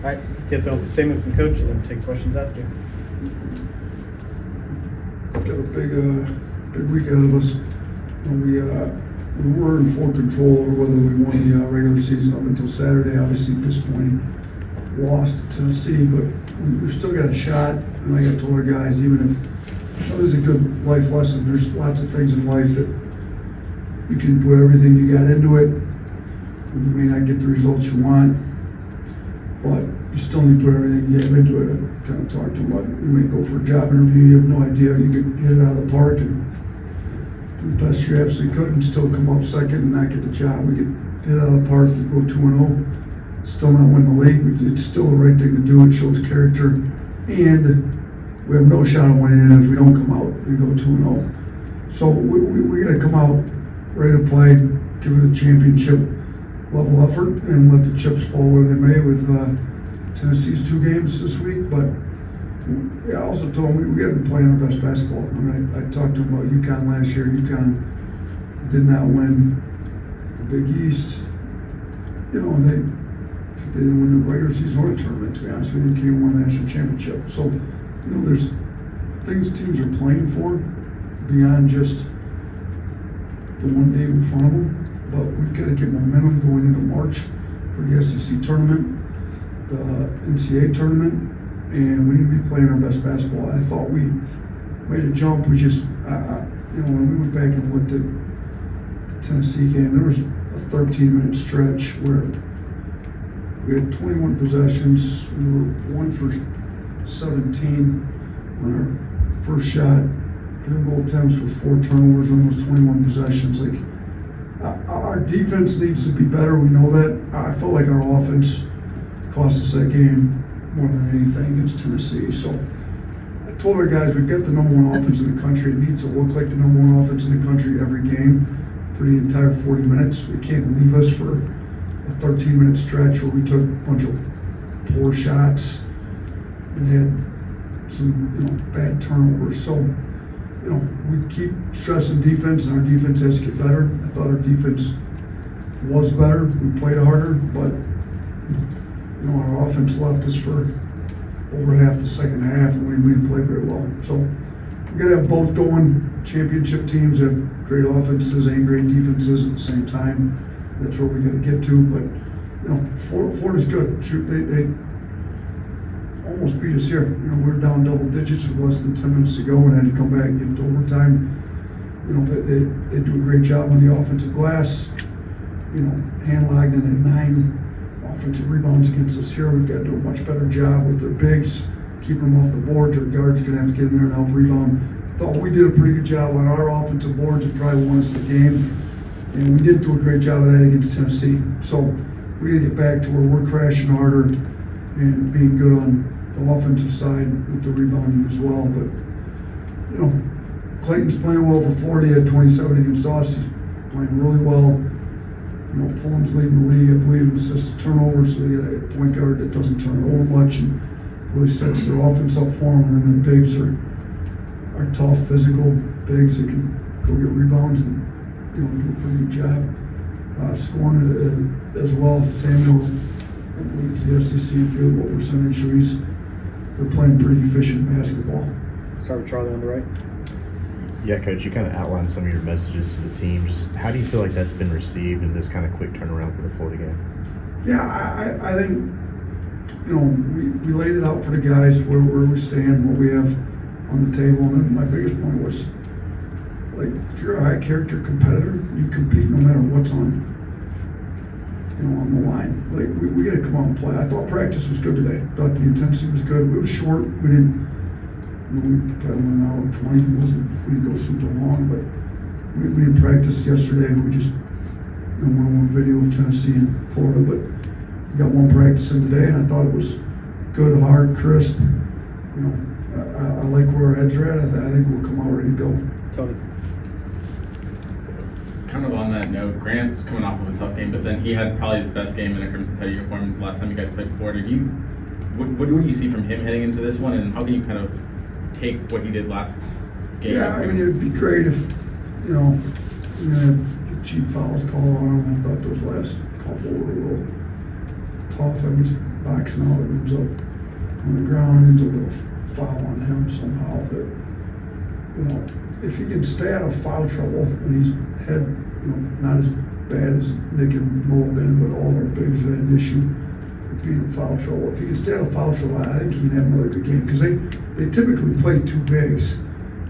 right, get the statement from coach and then take questions after. Got a big week ahead of us. We were in full control over whether we won the regular season up until Saturday. Obviously, disappointing lost to Tennessee, but we've still got a shot. And like I told our guys, even if this is a good life lesson, there's lots of things in life that you can put everything you got into it. You may not get the results you want, but you still need to put everything you have into it. I kind of talked to them about, you may go for a job interview, you have no idea, you could hit it out of the park and do the best you absolutely could and still come up second and not get the job. We could hit it out of the park and go 2-0, still not win the league. It's still the right thing to do. It shows character, and we have no shot of winning it if we don't come out and go 2-0. So we got to come out ready to play, give it a championship level effort, and let the chips fall where they may with Tennessee's 2 games this week. But I also told them we got to be playing our best basketball. I mean, I talked to them about UConn last year. UConn did not win the Big East. You know, they didn't win the regular season or the tournament, to be honest with you. They came and won the national championship. So, you know, there's things teams are playing for beyond just the one game in front of them. But we've got to get momentum going into March for the SEC tournament, the NCAA tournament, and we need to be playing our best basketball. I thought we made a jump. We just, you know, when we went back and looked at the Tennessee game, there was a 13-minute stretch where we had 21 possessions. We were 1 for 17 on our first shot. Field goal attempts with 4 turnovers on those 21 possessions. Like, our defense needs to be better. We know that. I felt like our offense cost us that game more than anything against Tennessee. So I told our guys, we've got the #1 offense in the country. It needs to look like the #1 offense in the country every game for the entire 40 minutes. We can't leave us for a 13-minute stretch where we took a bunch of poor shots and had some, you know, bad turnovers. So, you know, we keep stressing defense, and our defense has to get better. I thought our defense was better. We played harder, but, you know, our offense left us for over half the second half, and we didn't play very well. So we got to have both going. Championship teams have great offenses and great defenses at the same time. That's where we got to get to. But, you know, Florida's good. Shoot, they almost beat us here. You know, we were down double digits with less than 10 minutes to go and had to come back and get to overtime. You know, they do a great job on the offensive glass. You know, Hand-Lagden had 9 offensive rebounds against us here. We've got to do a much better job with their bigs, keeping them off the boards. Our guards are going to have to get in there and help rebound. Thought we did a pretty good job on our offensive boards. It probably won us the game. And we did do a great job of that against Tennessee. So we got to get back to where we're crashing harder and being good on the offensive side with the rebounding as well. But, you know, Clayton's playing well for Florida. He had 27 against us. He's playing really well. You know, Pullman's leading the league, I believe, in assist to turnover, so they got a point guard that doesn't turn over much and really sets their offense up for them. And then the bigs are tough, physical bigs that can go get rebounds and, you know, do a pretty good job scoring as well. Samuel, I believe it's the SEC field goal percentage, so they're playing pretty efficient basketball. Start with Charlie on the right. Yeah, Coach, you kind of outlined some of your messages to the team. Just how do you feel like that's been received in this kind of quick turnaround for the Florida game? Yeah, I think, you know, we laid it out for the guys where we stand, what we have on the table. And then my biggest point was, like, if you're a high character competitor, you compete no matter what's on the line. Like, we got to come out and play. I thought practice was good today. I thought the intensity was good. It was short. We didn't. We probably went an hour 20. We didn't go super long, but we didn't practice yesterday. We just, you know, went on video of Tennessee and Florida, but we got one practice in today, and I thought it was good, hard, crisp. You know, I like where our heads are at. I think we'll come out ready to go. Tony. Kind of on that note, Grant's coming off of a tough game, but then he had probably his best game in a Crimson Tide uniform last time you guys played Florida. What do you see from him heading into this one, and how can you kind of take what he did last game? Yeah, I mean, it would be great if, you know, we had cheap fouls called on him. I thought those last couple were a little tough. I mean, boxing out, it was up on the ground, and there's a little foul on him somehow that, you know, if he can stay out of foul trouble, and he's had, you know, not as bad as Nick and Mo have been, but all our bigs have had an issue with being in foul trouble. If he can stay out of foul trouble, I think he can have another good game, because they typically play two bigs,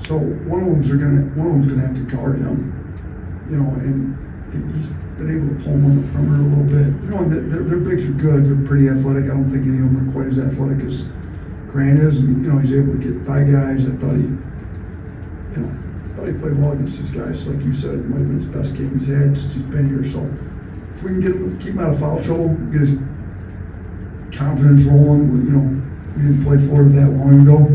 so one of them's gonna have to guard him, you know, and he's been able to pull him on the perimeter a little bit. You know, and their bigs are good. They're pretty athletic. I don't think any of them are quite as athletic as Grant is. And, you know, he's able to get by guys. I thought he played well against these guys. Like you said, it might have been his best game he's had since he's been here. So if we can keep him out of foul trouble, get his confidence rolling. You know, we didn't play Florida that long ago.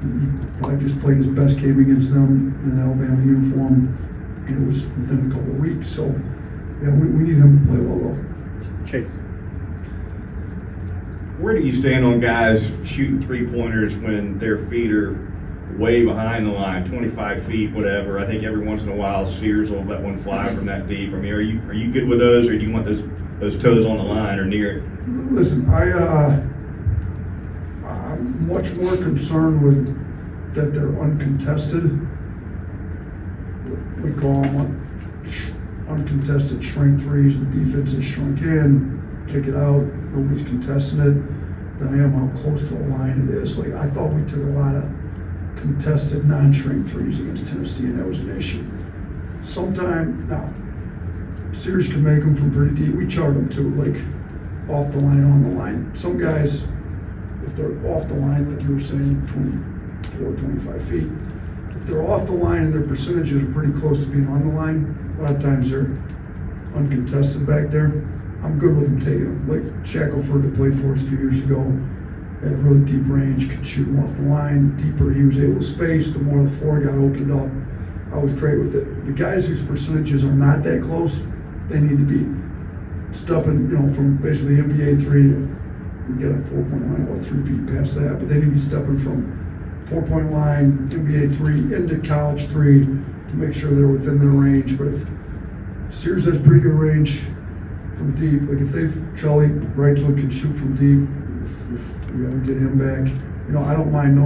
He probably just played his best game against them in an Alabama uniform, and it was within a couple of weeks. So, yeah, we need him to play well, though. Chase. Where do you stand on guys shooting three-pointers when their feet are way behind the line, 25 feet, whatever? I think every once in a while Sears will let one fly from that deep. I mean, are you good with those, or do you want those toes on the line or near it? Listen, I'm much more concerned with that they're uncontested. We call them uncontested shrink threes. The defense is shrunk in, kick it out, nobody's contesting it. Than I am how close to the line it is. Like, I thought we took a lot of contested non-shrink threes against Tennessee, and that was an issue. Now, Sears can make them from pretty deep. We chart them too, like off the line, on the line. Some guys, if they're off the line, like you were saying, 24, 25 feet, if they're off the line and their percentages are pretty close to being on the line, a lot of times they're uncontested back there. I'm good with them taking them. Like Shackelford, that played for us a few years ago, had really deep range, could shoot them off the line. Deeper he was able to space, the more the floor got opened up. I was great with it. The guys whose percentages are not that close, they need to be stepping, you know, from basically NBA 3, we get a 4-point line, about 3 feet past that, but they need to be stepping from 4-point line, NBA 3, into college 3 to make sure they're within their range. But if Sears has pretty good range from deep, like if Charlie Wrightsell can shoot from deep, if we ever get him back, you know, I don't mind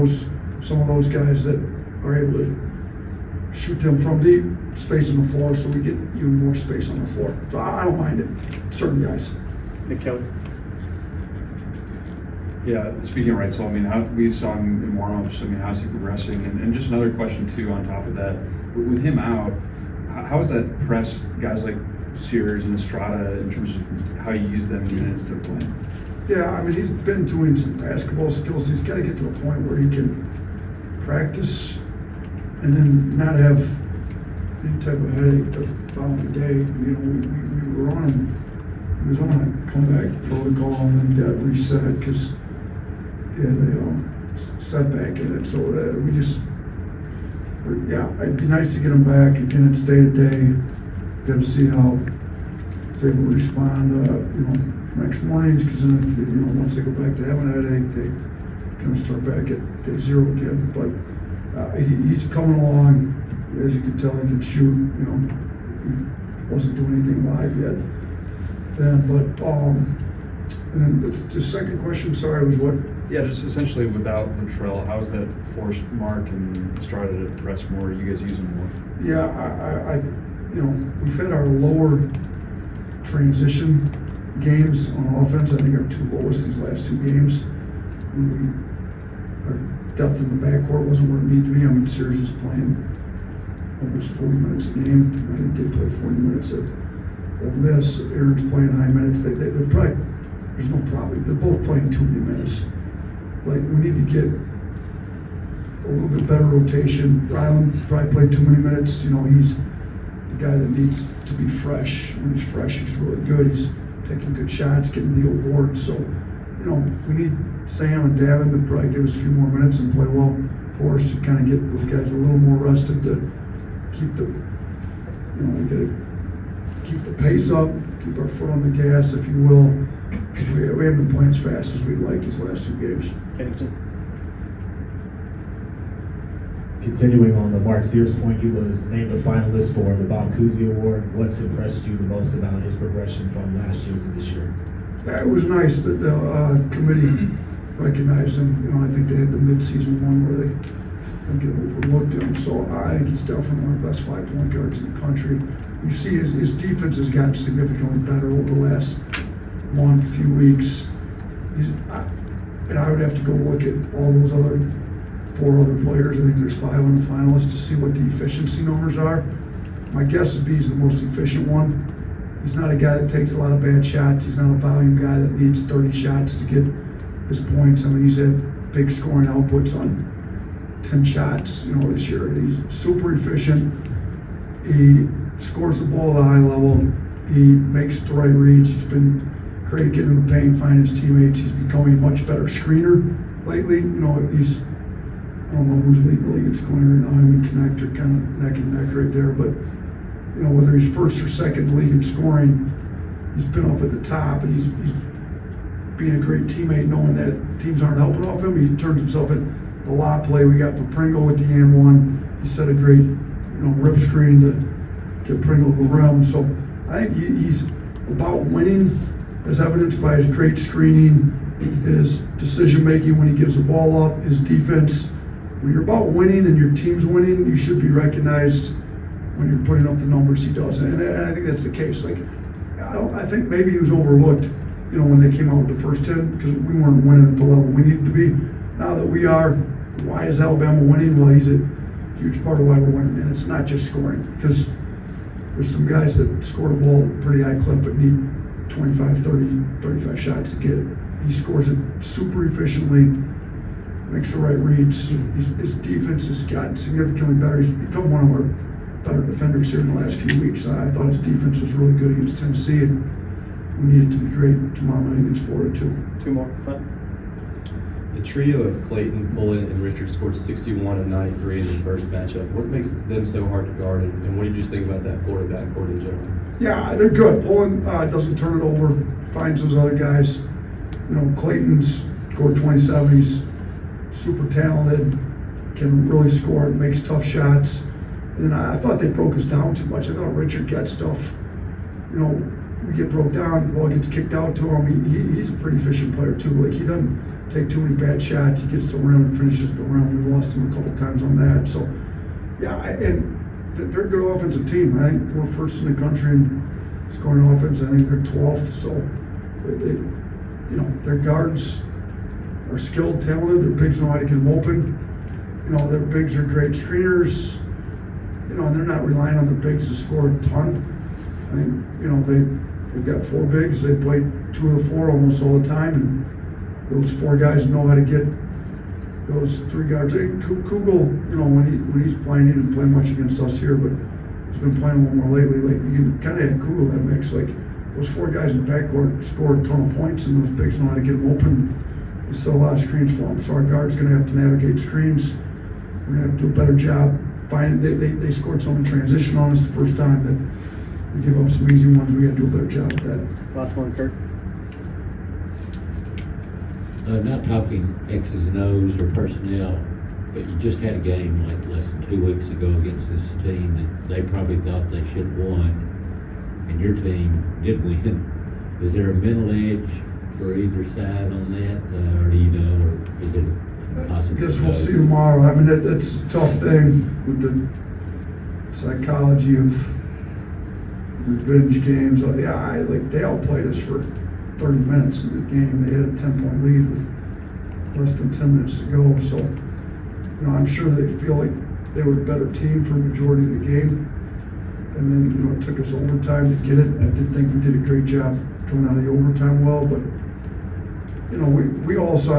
some of those guys that are able to shoot them from deep, space on the floor, so we get even more space on the floor. So I don't mind it. Certain guys. Nick Kelly. Yeah, speaking of Wrightsell, I mean, we saw him in warm-ups. I mean, how's he progressing? And just another question too on top of that, with him out, how has that pressed guys like Sears and Estrada in terms of how you use them in minutes they're playing? Yeah, I mean, he's been doing some basketball skills. He's got to get to a point where he can practice and then not have any type of headache the following day. You know, we were on him. He was on a comeback protocol and then got reset because he had a setback in it. So it'd be nice to get him back. Again, it's day to day. Got to see how he's able to respond, you know, next mornings, because then if, you know, once they go back to having a headache, they kind of start back at day zero again. But he's coming along. As you can tell, he can shoot. You know, he wasn't doing anything live yet. And then the second question, sorry, was what? Yeah, just essentially without Latrell, how has that forced Mark and Estrada to press more? You guys use them more? Yeah, I you know, we've had our lower transition games on offense. I think our two lowest these last two games. Our depth in the backcourt wasn't where it needed to be. I mean, Sears is playing almost 40 minutes a game. I think they play 40 minutes at Ole Miss. Aaron's playing high minutes. They're probably, there's no problem. They're both playing too many minutes. Like, we need to get a little bit better rotation. Ryland probably played too many minutes. You know, he's the guy that needs to be fresh. When he's fresh, he's really good. He's taking good shots, getting the awards. So, you know, we need Sam and Davin to probably give us a few more minutes and play well for us to kind of get those guys a little more rested to keep the, you know, we got to keep the pace up, keep our foot on the gas, if you will, because we haven't been playing as fast as we'd like these last two games. Kennington. Continuing on the Mark Sears point, he was named a finalist for the Bob Cousy Award. What's impressed you the most about his progression from last year to this year? Yeah, it was nice that the committee recognized him. You know, I think they had the mid-season one where they I think it overlooked him. So I think he's definitely one of the best 5-point guards in the country. You see his defense has gotten significantly better over the last month, few weeks. And I would have to go look at all those other 4 other players. I think there's 5 on the finalists to see what the efficiency numbers are. My guess would be he's the most efficient one. He's not a guy that takes a lot of bad shots. He's not a volume guy that needs 30 shots to get his points. I mean, he's had big scoring outputs on 10 shots, you know, this year. And he's super efficient. He scores the ball at a high level. He makes the right reads. He's been great getting in the paint, finding his teammates. He's becoming a much better screener lately. You know, I don't know who's leading the league in scoring right now. I mean, connector kind of neck and neck right there. But, you know, whether he's first or second in the league in scoring, he's been up at the top, and he's being a great teammate, knowing that teams aren't helping off him. He turns himself in the lob play we got for Pringle with the and one. He set a great, you know, rip screen to get Pringle to the rim. So I think he's about winning, as evidenced by his great screening, his decision making when he gives the ball up, his defense. When you're about winning and your team's winning, you should be recognized when you're putting up the numbers he does. And I think that's the case. Like, I think maybe he was overlooked, you know, when they came out with the first 10, because we weren't winning at the level we needed to be. Now that we are, why is Alabama winning? Well, he's a huge part of why we're winning. And it's not just scoring, because there's some guys that score the ball at a pretty high clip but need 25, 30, 35 shots to get it. He scores it super efficiently, makes the right reads. His defense has gotten significantly better. He's become one of our better defenders here in the last few weeks. I thought his defense was really good against Tennessee, and we need it to be great tomorrow night against Florida too. 2 more, son. The trio of Clayton, Pullen, and Richard scored 61 and 93 in the first matchup. What makes them so hard to guard, and what did you just think about that Florida backcourt in general? Yeah, they're good. Pullen doesn't turn it over, finds those other guys. You know, Clayton's scored 27. He's super talented, can really score, makes tough shots. And I thought they broke us down too much. I thought Richard got stuff, you know, we get broke down, the ball gets kicked out to him. He's a pretty efficient player too. Like, he doesn't take too many bad shots. He gets to the rim and finishes the rim. We lost him a couple times on that. So, yeah, and they're a good offensive team. I think we're first in the country in scoring offense. I think they're 12th. So, they you know, their guards are skilled, talented. Their bigs know how to get them open. You know, their bigs are great screeners. You know, and they're not relying on the bigs to score a ton. I think, you know, they've got 4 bigs. They play 2 of the 4 almost all the time, and those 4 guys know how to get those 3 guards. Hey, Kugel, you know, when he's playing, he didn't play much against us here, but he's been playing a little more lately. Like, you can kind of have Kugel that mix. Like, those 4 guys in the backcourt score a ton of points, and those bigs know how to get them open. We set a lot of screens for them. So our guard's going to have to navigate screens. We're going to have to do a better job. They scored some in transition on us the first time that we give up some easy ones. We got to do a better job with that. Last one, Kurt. Not talking X's and O's or personnel, but you just had a game like less than 2 weeks ago against this team that they probably thought they should have won, and your team did win. Is there a mental edge for either side on that, or do you know, or is it possible? I guess we'll see tomorrow. I mean, it's a tough thing with the psychology of revenge games. Yeah, like, they outplayed us for 30 minutes in the game. They had a 10-point lead with less than 10 minutes to go. So, you know, I'm sure they feel like they were a better team for the majority of the game. And then, you know, it took us overtime to get it. I did think we did a great job coming out of the overtime well, but, you know, we also,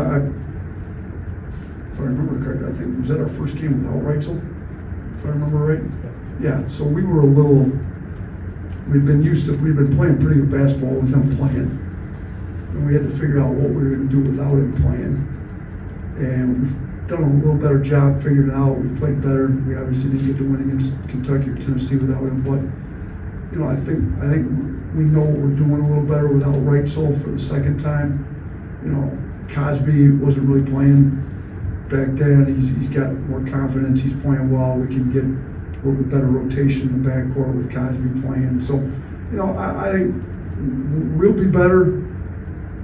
if I remember correctly, I think, was that our first game without Wrightsell? If I remember right? Yeah, so we were a little, we'd been playing pretty good basketball with him playing. And we had to figure out what we were going to do without him playing. And we've done a little better job figuring it out. We've played better. We obviously didn't get the win against Kentucky or Tennessee without him. But, you know, I think we know what we're doing a little better without Wrightsell for the second time. You know, Cosby wasn't really playing back then. He's got more confidence. He's playing well. We can get a little bit better rotation in the backcourt with Cosby playing. So, you know, I think we'll be better.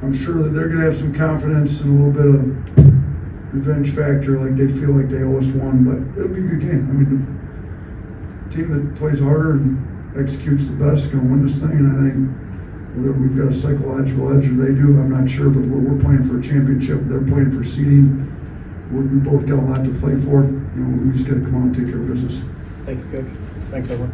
I'm sure that they're gonna have some confidence and a little bit of revenge factor, like they feel like they owe us one, but it'll be a good game. I mean, the team that plays harder and executes the best is gonna win this thing, and I think whether we've got a psychological edge or they do, I'm not sure, but we're playing for a championship, they're playing for seeding. We both got a lot to play for. You know, we just gotta come out and take care of business. Thank you, Coach. Thanks, everyone.